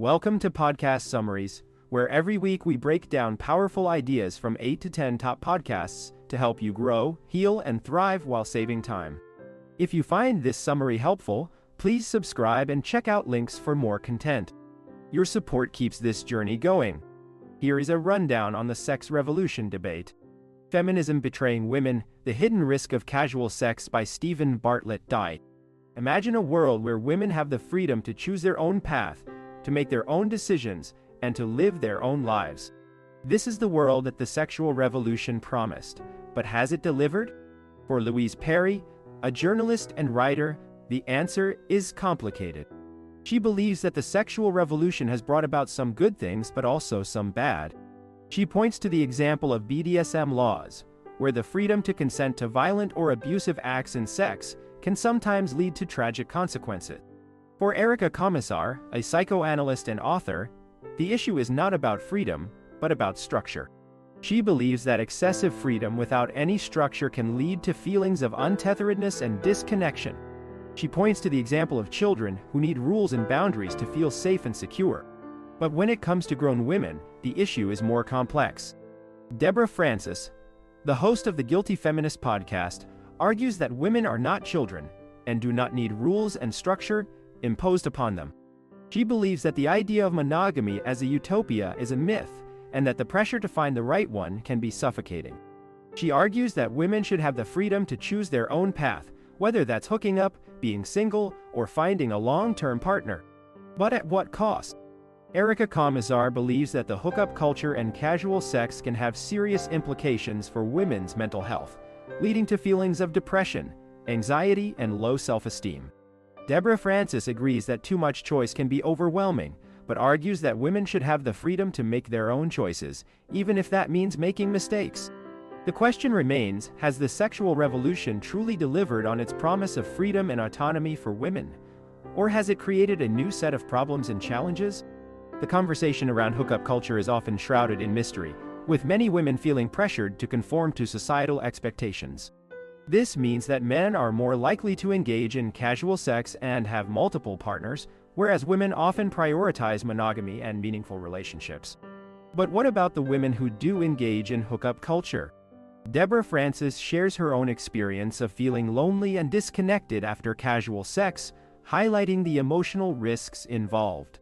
Welcome to Podcast Summaries, where every week we break down powerful ideas from 8 to 10 top podcasts to help you grow, heal, and thrive while saving time. If you find this summary helpful, please subscribe and check out links for more content. Your support keeps this journey going. Here is a rundown on the sex revolution debate. Feminism Betraying Women, The Hidden Risk of Casual Sex by Stephen Bartlett Dye. Imagine a world where women have the freedom to choose their own path, to make their own decisions, and to live their own lives. This is the world that the sexual revolution promised, but has it delivered? For Louise Perry, a journalist and writer, the answer is complicated. She believes that the sexual revolution has brought about some good things but also some bad. She points to the example of BDSM laws, where the freedom to consent to violent or abusive acts in sex can sometimes lead to tragic consequences. For Komisar, a psychoanalyst and author, the issue is not about freedom, but about structure. She believes that excessive freedom without any structure can lead to feelings of untetheredness and disconnection. She points to the example of children who need rules and boundaries to feel safe and secure. But when it comes to grown women, the issue is more complex. Deborah Frances, the host of the Guilty Feminist podcast, argues that women are not children and do not need rules and structure imposed upon them. She believes that the idea of monogamy as a utopia is a myth, and that the pressure to find the right one can be suffocating. She argues that women should have the freedom to choose their own path, whether that's hooking up, being single, or finding a long-term partner. But at what cost? Komisar believes that the hookup culture and casual sex can have serious implications for women's mental health, leading to feelings of depression, anxiety, and low self-esteem. Deborah Frances agrees that too much choice can be overwhelming, but argues that women should have the freedom to make their own choices, even if that means making mistakes. The question remains, has the sexual revolution truly delivered on its promise of freedom and autonomy for women? Or has it created a new set of problems and challenges? The conversation around hookup culture is often shrouded in mystery, with many women feeling pressured to conform to societal expectations. This means that men are more likely to engage in casual sex and have multiple partners, whereas women often prioritize monogamy and meaningful relationships. But what about the women who do engage in hookup culture? Deborah Frances shares her own experience of feeling lonely and disconnected after casual sex, highlighting the emotional risks involved.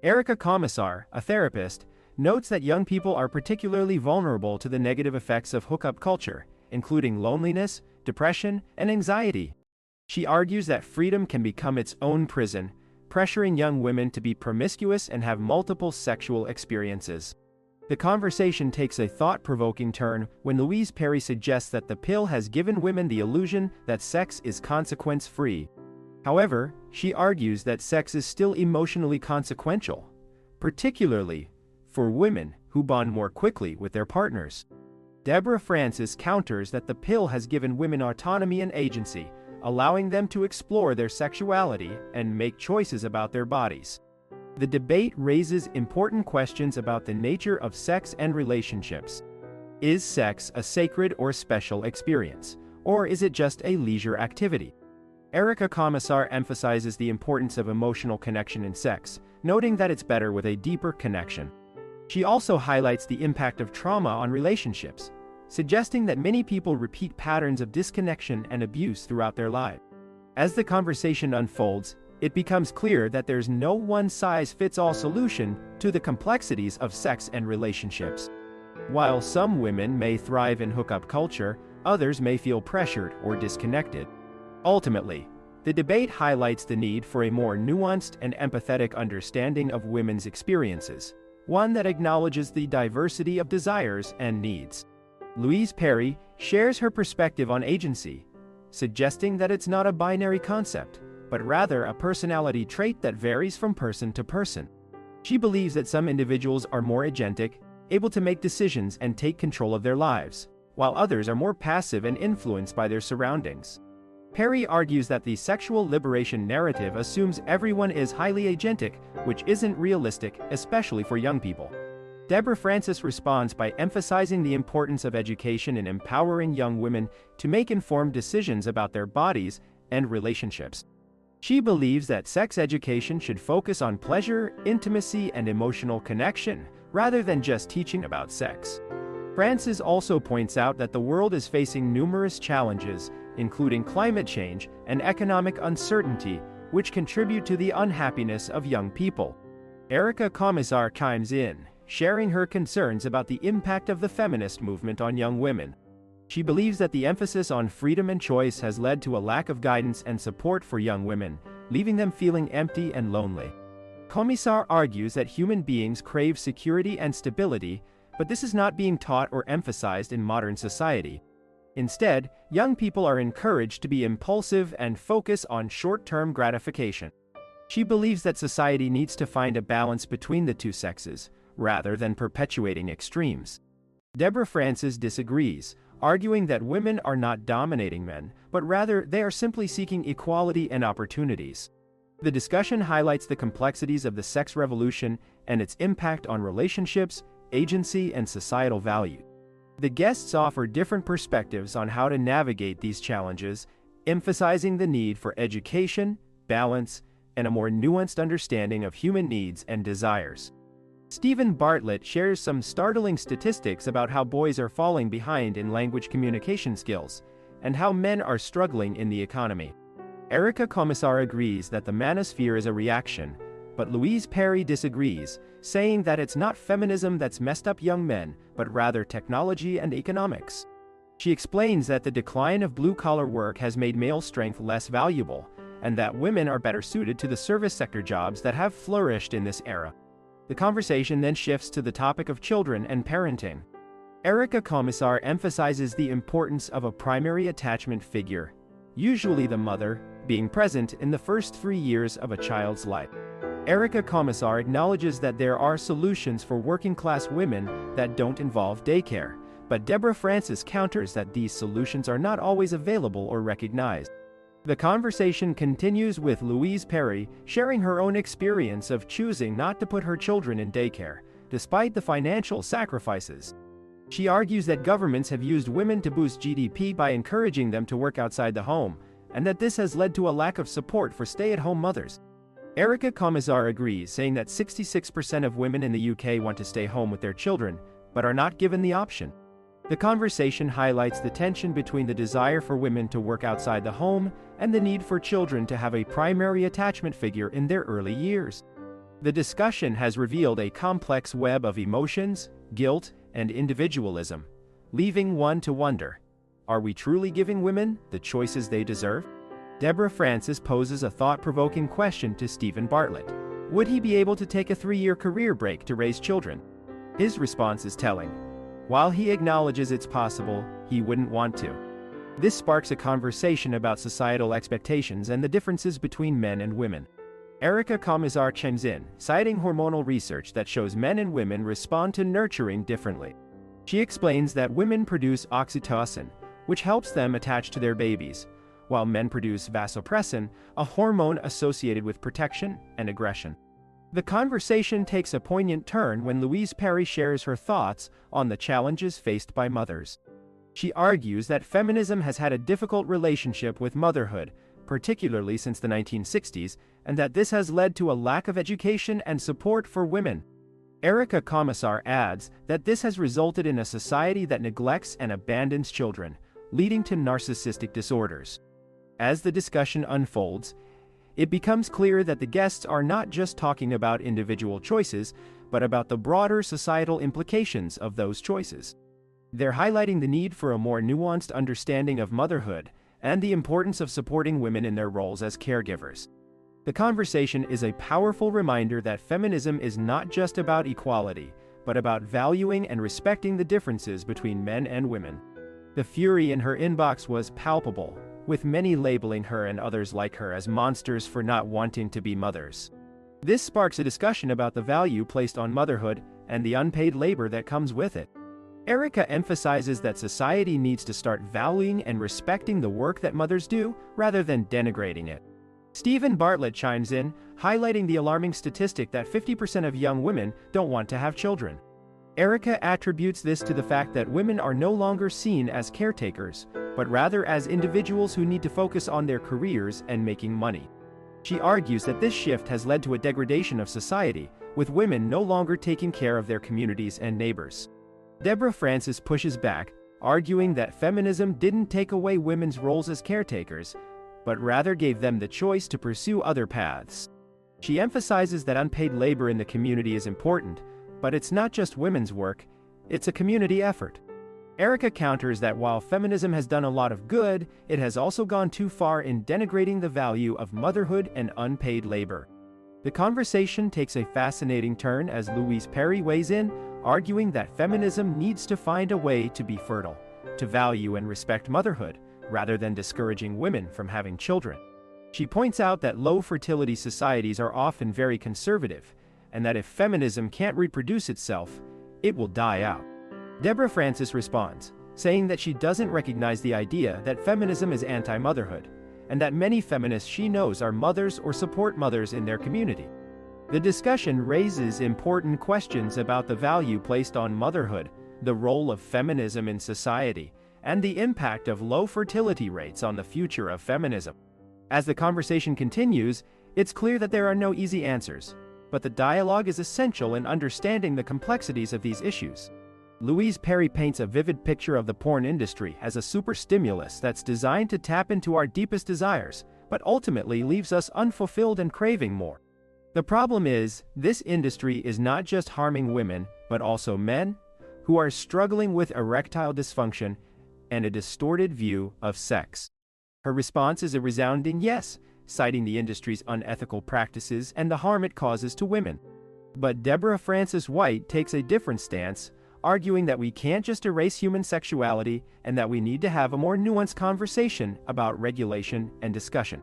Komisar, a therapist, notes that young people are particularly vulnerable to the negative effects of hookup culture, including loneliness, depression, and anxiety. She argues that freedom can become its own prison, pressuring young women to be promiscuous and have multiple sexual experiences. The conversation takes a thought-provoking turn when Louise Perry suggests that the pill has given women the illusion that sex is consequence-free. However, she argues that sex is still emotionally consequential, particularly for women who bond more quickly with their partners. Deborah Frances counters that the pill has given women autonomy and agency, allowing them to explore their sexuality and make choices about their bodies. The debate raises important questions about the nature of sex and relationships. Is sex a sacred or special experience, or is it just a leisure activity? Komisar emphasizes the importance of emotional connection in sex, noting that it's better with a deeper connection. She also highlights the impact of trauma on relationships, suggesting that many people repeat patterns of disconnection and abuse throughout their life. As the conversation unfolds, it becomes clear that there's no one-size-fits-all solution to the complexities of sex and relationships. While some women may thrive in hookup culture, others may feel pressured or disconnected. Ultimately, the debate highlights the need for a more nuanced and empathetic understanding of women's experiences, one that acknowledges the diversity of desires and needs. Louise Perry shares her perspective on agency, suggesting that it's not a binary concept, but rather a personality trait that varies from person to person. She believes that some individuals are more agentic, able to make decisions and take control of their lives, while others are more passive and influenced by their surroundings. Perry argues that the sexual liberation narrative assumes everyone is highly agentic, which isn't realistic, especially for young people. Deborah Frances responds by emphasizing the importance of education in empowering young women to make informed decisions about their bodies and relationships. She believes that sex education should focus on pleasure, intimacy, and emotional connection, rather than just teaching about sex. Frances also points out that the world is facing numerous challenges, including climate change and economic uncertainty, which contribute to the unhappiness of young people. Komisar chimes in, sharing her concerns about the impact of the feminist movement on young women. She believes that the emphasis on freedom and choice has led to a lack of guidance and support for young women, leaving them feeling empty and lonely. Komisar argues that human beings crave security and stability, but this is not being taught or emphasized in modern society. Instead, young people are encouraged to be impulsive and focus on short-term gratification. She believes that society needs to find a balance between the two sexes, rather than perpetuating extremes. Deborah Frances disagrees, arguing that women are not dominating men, but rather they are simply seeking equality and opportunities. The discussion highlights the complexities of the sex revolution and its impact on relationships, agency, and societal value. The guests offer different perspectives on how to navigate these challenges, emphasizing the need for education, balance, and a more nuanced understanding of human needs and desires. Stephen Bartlett shares some startling statistics about how boys are falling behind in language communication skills, and how men are struggling in the economy. Komisar agrees that the manosphere is a reaction, but Louise Perry disagrees, saying that it's not feminism that's messed up young men, but rather technology and economics. She explains that the decline of blue-collar work has made male strength less valuable, and that women are better suited to the service sector jobs that have flourished in this era. The conversation then shifts to the topic of children and parenting. Komisar emphasizes the importance of a primary attachment figure, usually the mother, being present in the first 3 years of a child's life. Komisar acknowledges that there are solutions for working-class women that don't involve daycare, but Deborah Frances counters that these solutions are not always available or recognized. The conversation continues with Louise Perry sharing her own experience of choosing not to put her children in daycare, despite the financial sacrifices. She argues that governments have used women to boost GDP by encouraging them to work outside the home, and that this has led to a lack of support for stay-at-home mothers. Komisar agrees, saying that 66% of women in the UK want to stay home with their children, but are not given the option. The conversation highlights the tension between the desire for women to work outside the home and the need for children to have a primary attachment figure in their early years. The discussion has revealed a complex web of emotions, guilt, and individualism, leaving one to wonder, are we truly giving women the choices they deserve? Deborah Frances poses a thought-provoking question to Stephen Bartlett. Would he be able to take a 3-year career break to raise children? His response is telling. While he acknowledges it's possible, he wouldn't want to. This sparks a conversation about societal expectations and the differences between men and women. Komisar chimes in, citing hormonal research that shows men and women respond to nurturing differently. She explains that women produce oxytocin, which helps them attach to their babies, while men produce vasopressin, a hormone associated with protection and aggression. The conversation takes a poignant turn when Louise Perry shares her thoughts on the challenges faced by mothers. She argues that feminism has had a difficult relationship with motherhood, particularly since the 1960s, and that this has led to a lack of education and support for women. Komisar adds that this has resulted in a society that neglects and abandons children, leading to narcissistic disorders. As the discussion unfolds, it becomes clear that the guests are not just talking about individual choices, but about the broader societal implications of those choices. They're highlighting the need for a more nuanced understanding of motherhood and the importance of supporting women in their roles as caregivers. The conversation is a powerful reminder that feminism is not just about equality, but about valuing and respecting the differences between men and women. The fury in her inbox was palpable, with many labeling her and others like her as monsters for not wanting to be mothers. This sparks a discussion about the value placed on motherhood and the unpaid labor that comes with it. Emphasizes that society needs to start valuing and respecting the work that mothers do, rather than denigrating it. Stephen Bartlett chimes in, highlighting the alarming statistic that 50% of young women don't want to have children. Attributes this to the fact that women are no longer seen as caretakers, but rather as individuals who need to focus on their careers and making money. She argues that this shift has led to a degradation of society, with women no longer taking care of their communities and neighbors. Deborah Frances pushes back, arguing that feminism didn't take away women's roles as caretakers, but rather gave them the choice to pursue other paths. She emphasizes that unpaid labor in the community is important, but it's not just women's work, it's a community effort. Erica counters that while feminism has done a lot of good, it has also gone too far in denigrating the value of motherhood and unpaid labor. The conversation takes a fascinating turn as Louise Perry weighs in, arguing that feminism needs to find a way to be fertile, to value and respect motherhood, rather than discouraging women from having children. She points out that low fertility societies are often very conservative, and that if feminism can't reproduce itself, it will die out. Deborah Frances responds, saying that she doesn't recognize the idea that feminism is anti-motherhood, and that many feminists she knows are mothers or support mothers in their community. The discussion raises important questions about the value placed on motherhood, the role of feminism in society, and the impact of low fertility rates on the future of feminism. As the conversation continues, it's clear that there are no easy answers, but the dialogue is essential in understanding the complexities of these issues. Louise Perry paints a vivid picture of the porn industry as a super stimulus that's designed to tap into our deepest desires, but ultimately leaves us unfulfilled and craving more. The problem is, this industry is not just harming women, but also men, who are struggling with erectile dysfunction and a distorted view of sex. Her response is a resounding yes, citing the industry's unethical practices and the harm it causes to women. But Deborah Frances White takes a different stance, arguing that we can't just erase human sexuality and that we need to have a more nuanced conversation about regulation and discussion.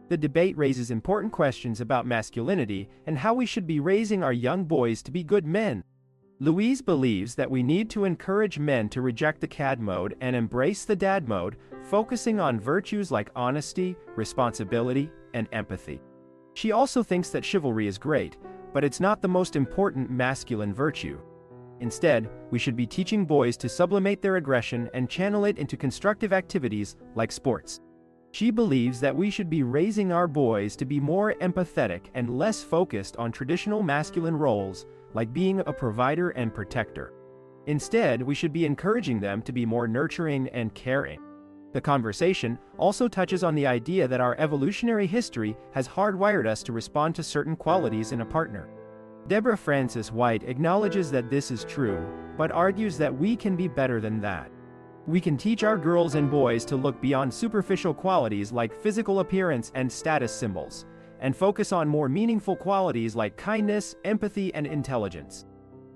The debate raises important questions about masculinity and how we should be raising our young boys to be good men. Louise believes that we need to encourage men to reject the CAD mode and embrace the dad mode, focusing on virtues like honesty, responsibility, and empathy. She also thinks that chivalry is great, but it's not the most important masculine virtue. Instead, we should be teaching boys to sublimate their aggression and channel it into constructive activities like sports. She believes that we should be raising our boys to be more empathetic and less focused on traditional masculine roles, like being a provider and protector. Instead, we should be encouraging them to be more nurturing and caring. The conversation also touches on the idea that our evolutionary history has hardwired us to respond to certain qualities in a partner. Deborah Frances White acknowledges that this is true, but argues that we can be better than that. We can teach our girls and boys to look beyond superficial qualities like physical appearance and status symbols, and focus on more meaningful qualities like kindness, empathy, and intelligence.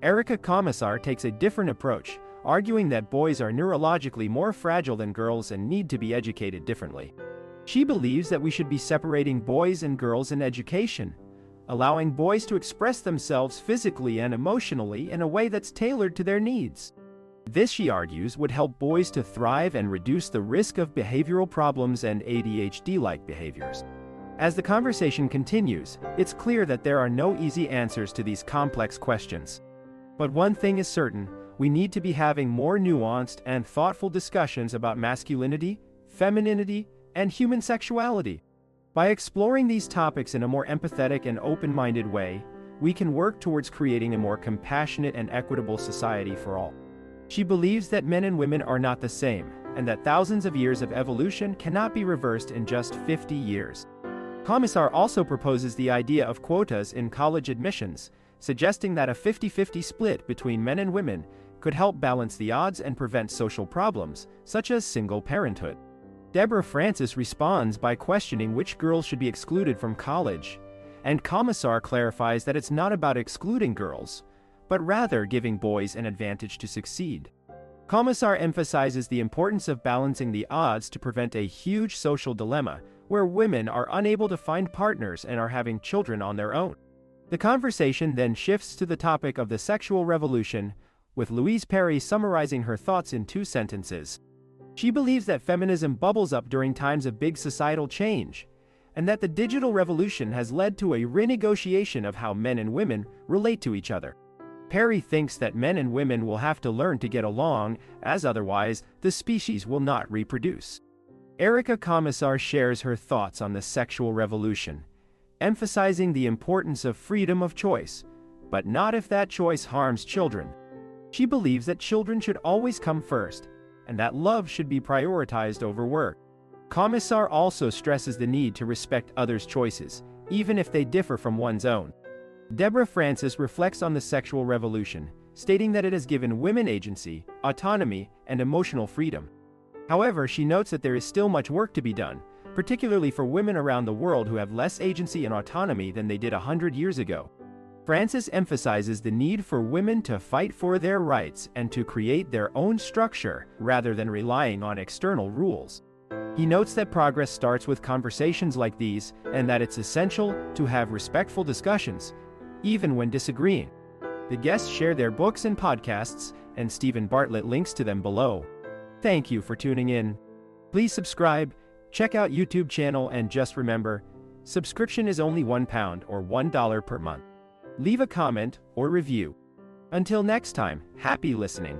Erica Komisar takes a different approach, arguing that boys are neurologically more fragile than girls and need to be educated differently. She believes that we should be separating boys and girls in education, allowing boys to express themselves physically and emotionally in a way that's tailored to their needs. This, she argues, would help boys to thrive and reduce the risk of behavioral problems and ADHD-like behaviors. As the conversation continues, it's clear that there are no easy answers to these complex questions. But one thing is certain, we need to be having more nuanced and thoughtful discussions about masculinity, femininity, and human sexuality. By exploring these topics in a more empathetic and open-minded way, we can work towards creating a more compassionate and equitable society for all. She believes that men and women are not the same, and that thousands of years of evolution cannot be reversed in just 50 years. Komisar also proposes the idea of quotas in college admissions, suggesting that a 50-50 split between men and women could help balance the odds and prevent social problems, such as single parenthood. Deborah Frances responds by questioning which girls should be excluded from college, and Komisar clarifies that it's not about excluding girls, but rather giving boys an advantage to succeed. Komisar emphasizes the importance of balancing the odds to prevent a huge social dilemma where women are unable to find partners and are having children on their own. The conversation then shifts to the topic of the sexual revolution, with Louise Perry summarizing her thoughts in 2 sentences. She believes that feminism bubbles up during times of big societal change, and that the digital revolution has led to a renegotiation of how men and women relate to each other. Perry thinks that men and women will have to learn to get along, as otherwise, the species will not reproduce. Erica Komisar shares her thoughts on the sexual revolution, emphasizing the importance of freedom of choice, but not if that choice harms children. She believes that children should always come first, and that love should be prioritized over work. Komisar also stresses the need to respect others' choices, even if they differ from one's own. Deborah Frances reflects on the sexual revolution, stating that it has given women agency, autonomy, and emotional freedom. However, she notes that there is still much work to be done, particularly for women around the world who have less agency and autonomy than they did 100 years ago. Frances emphasizes the need for women to fight for their rights and to create their own structure rather than relying on external rules. He notes that progress starts with conversations like these and that it's essential to have respectful discussions, even when disagreeing. The guests share their books and podcasts, and Stephen Bartlett links to them below. Thank you for tuning in. Please subscribe, check out YouTube channel, and just remember, subscription is only £1 or $1 per month. Leave a comment or review. Until next time, happy listening.